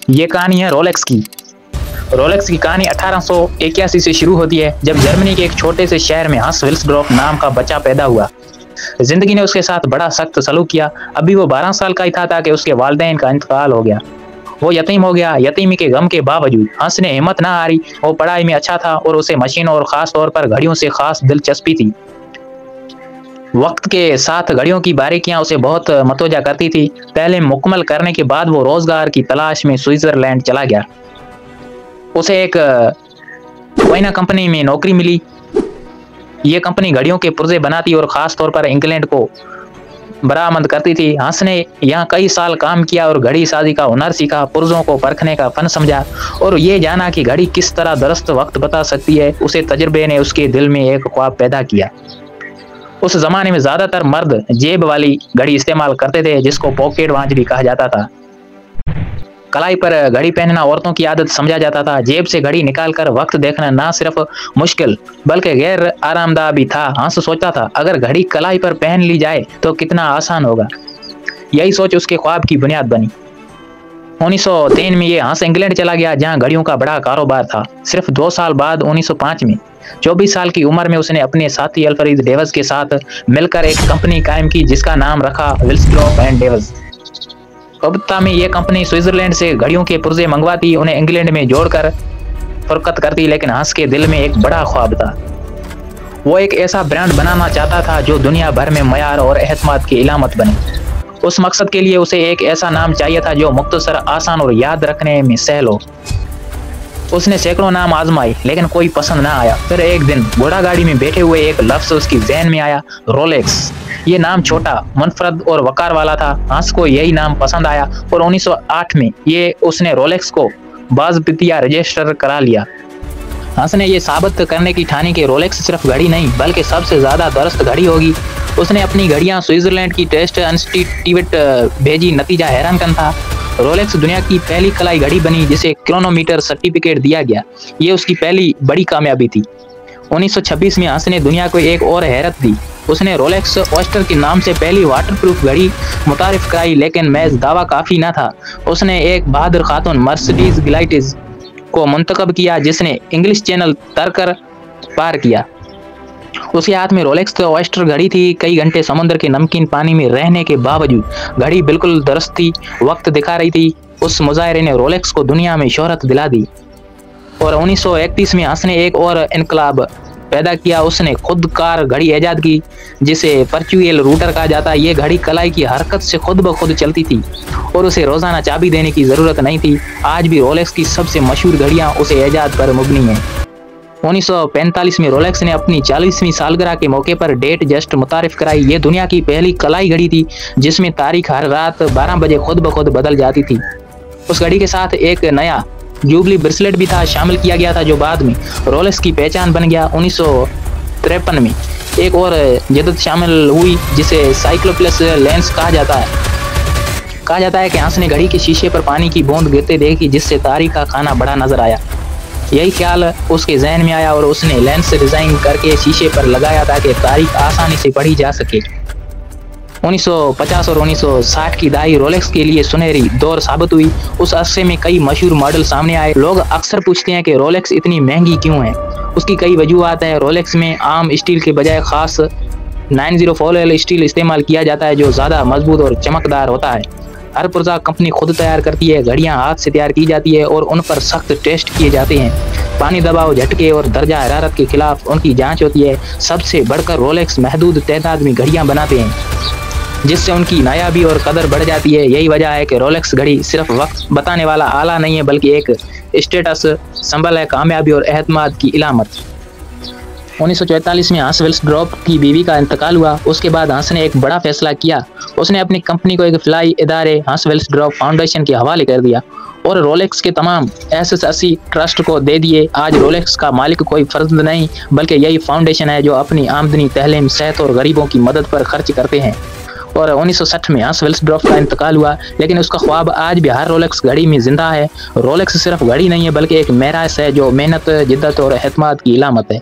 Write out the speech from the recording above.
ये कहानी है रोलेक्स की। रोलेक्स की कहानी 1881 से शुरू होती है, जब जर्मनी के एक छोटे से शहर में हंस विल्सड्रॉफ नाम का बच्चा पैदा हुआ। जिंदगी ने उसके साथ बड़ा सख्त सलूक किया। अभी वो 12 साल का ही था कि उसके वालिदैन का इंतकाल हो गया। वो यतीम हो गया। यतीमी के गम के बावजूद हंस ने हिम्मत ना हारी। वो पढ़ाई में अच्छा था और उसे मशीनों और खास तौर पर घड़ियों से खास दिलचस्पी थी। वक्त के साथ घड़ियों की बारीकियां उसे बहुत मतोजा करती थी। तालीम मुकम्मल करने के बाद वो रोजगार की तलाश में स्विट्जरलैंड चला गया। उसे एक कोयना कंपनी में नौकरी मिली। ये कंपनी घड़ियों के पुर्जे बनाती और खास तौर पर इंग्लैंड को बरामद करती थी। हंस ने यहाँ कई साल काम किया और घड़ी साजी का हुनर सीखा, पुर्जों को परखने का फन समझा और ये जाना कि घड़ी किस तरह दुरुस्त वक्त बता सकती है। उसे तजुर्बे ने उसके दिल में एक ख्वाब पैदा किया। उस जमाने में ज्यादातर मर्द जेब वाली घड़ी इस्तेमाल करते थे, जिसको पॉकेट वॉच भी कहा जाता था। कलाई पर घड़ी पहनना औरतों की आदत समझा जाता था। जेब से घड़ी निकालकर वक्त देखना ना सिर्फ मुश्किल बल्कि गैर आरामदाह भी था। हंस सोचता था, अगर घड़ी कलाई पर पहन ली जाए तो कितना आसान होगा। यही सोच उसके ख्वाब की बुनियाद बनी। 1903 में ये हंस इंग्लैंड चला गया, जहां घड़ियों का बड़ा कारोबार था। सिर्फ 2 साल बाद 1905 में 24 साल की उम्र में उसने अपने साथी अल्फ्रेड डेविस के साथ मिलकर एक कंपनी कायम की, जिसका नाम रखा विल्सड्रॉफ एंड डेविस। कलकत्ता में यह कंपनी स्विट्जरलैंड से घड़ियों के पुर्जे मंगवाती, उन्हें इंग्लैंड में जोड़कर फरोख्त करती। लेकिन हंस के दिल में एक बड़ा ख्वाब था। वो एक ऐसा ब्रांड बनाना चाहता था जो दुनिया भर में मयार और एतमाद की इलामत बने। उस मकसद के लिए उसे एक ऐसा नाम चाहिए था जो मुख्तसर, आसान और याद रखने में सहल हो। उसने सैकड़ों नाम आजमाए, लेकिन कोई पसंद ना आया। फिर एक दिन घोड़ा गाड़ी में बैठे हुए एक लफ्ज उसकी जहन में आया, रोलेक्स। ये नाम छोटा, मुनफरद और वकार वाला था। हंस को यही नाम पसंद आया और 1908 में उसने रोलेक्स को बाज़ाब्तिया रजिस्टर करा लिया। हंस ने यह साबित करने की ठानी कि रोलेक्स सिर्फ घड़ी नहीं बल्कि सबसे ज्यादा दुरुस्त घड़ी होगी। उसने अपनी घड़ियां स्विट्जरलैंड की टेस्ट इंस्टीट्यूट भेजी। नतीजा हैरानकुन था। रोलेक्स दुनिया की पहली कलाई घड़ी बनी जिसे क्रोनोमीटर सर्टिफिकेट दिया गया। ये उसकी पहली बड़ी कामयाबी थी। 1926 में हंस ने दुनिया को एक और हैरत दी। उसने रोलेक्स ऑयस्टर के नाम से पहली वाटरप्रूफ घड़ी मुतारिफ कराई। लेकिन महज दावा काफी न था। उसने एक बहादुर खातून मर्सिडीज ग्लाइटिज को मुंतखब किया, जिसने इंग्लिश चैनल तरकर पार किया। उसके हाथ में रोलेक्स ऑयस्टर घड़ी थी। कई घंटे समुद्र के नमकीन पानी में रहने के बावजूद घड़ी बिल्कुल दुरुस्त थी, वक्त दिखा रही थी। उस मुजाहिरे ने रोलेक्स को दुनिया में शोहरत दिला दी। और 1931 में हंस ने एक और इनकलाब पैदा किया। उसने खुद कार घड़ी ईजाद की, जिसे परचुअल रूटर कहा जाता है। ये घड़ी कलाई की हरकत से खुद ब खुद चलती थी और उसे रोजाना चाबी देने की जरूरत नहीं थी। आज भी रोलेक्स की सबसे मशहूर घड़ियां उसे ईजाद पर मुबनी हैं। 1945 में रोलेक्स ने अपनी 40वीं सालगिरह के मौके पर डेट जस्ट मुतारिफ कराई। ये दुनिया की पहली कलाई घड़ी थी जिसमें तारीख हर रात 12 बजे खुद ब खुद बदल जाती थी। उस घड़ी के साथ एक नया जुबली ब्रेसलेट भी था शामिल किया गया था, जो बाद में रोलेक्स की पहचान बन गया। 1953 में एक और जदत शामिल हुई जिसे साइक्लोप्लस लेंस कहा जाता है कि हंस ने घड़ी के शीशे पर पानी की बूंद गिरते देखी, जिससे तारीख का खाना बड़ा नजर आया। यही ख्याल उसके जहन में आया और उसने लेंस डिजाइन करके शीशे पर लगाया ताकि तारीख आसानी से पढ़ी जा सके। 1950 और 1960 की दहाई रोलेक्स के लिए सुनहरी दौर साबित हुई। उस अरसे में कई मशहूर मॉडल सामने आए। लोग अक्सर पूछते हैं कि रोलेक्स इतनी महंगी क्यों है। उसकी कई वजूहत है। रोलेक्स में आम स्टील के बजाय खास 904L स्टील इस्तेमाल किया जाता है, जो ज़्यादा मजबूत और चमकदार होता है। हर पुर्जा कंपनी खुद तैयार करती है। घड़ियां हाथ से तैयार की जाती है और उन पर सख्त टेस्ट किए जाते हैं। पानी दबाव, झटके और दर्जा हरारत के खिलाफ उनकी जांच होती है। सबसे बढ़कर रोलेक्स महदूद तादाद में घड़ियां बनाते हैं, जिससे उनकी नायाबी और कदर बढ़ जाती है। यही वजह है कि रोलेक्स घड़ी सिर्फ वक्त बताने वाला आला नहीं है बल्कि एक स्टेटस सिंबल है, कामयाबी और एतमाद की इलामत। 1944 में हंस विल्सड्रॉफ की बीवी का इंतकाल हुआ। उसके बाद हंस ने एक बड़ा फैसला किया। उसने अपनी कंपनी को एक फलाई इदारे हंस विल्सड्रॉफ फाउंडेशन के हवाले कर दिया और रोलेक्स के तमाम एसेसी ट्रस्ट को दे दिए। आज रोलेक्स का मालिक कोई फर्द नहीं बल्कि यही फाउंडेशन है जो अपनी आमदनी तालीम, सेहत और गरीबों की मदद पर खर्च करते हैं। और 1960 में हंस विल्सड्रॉफ का इंतकाल हुआ, लेकिन उसका ख्वाब आज भी हर रोलेक्स घड़ी में जिंदा है। रोलेक्स सिर्फ घड़ी नहीं है बल्कि एक मेरास है जो मेहनत, जिद्दत और एतमाद की इलामत है।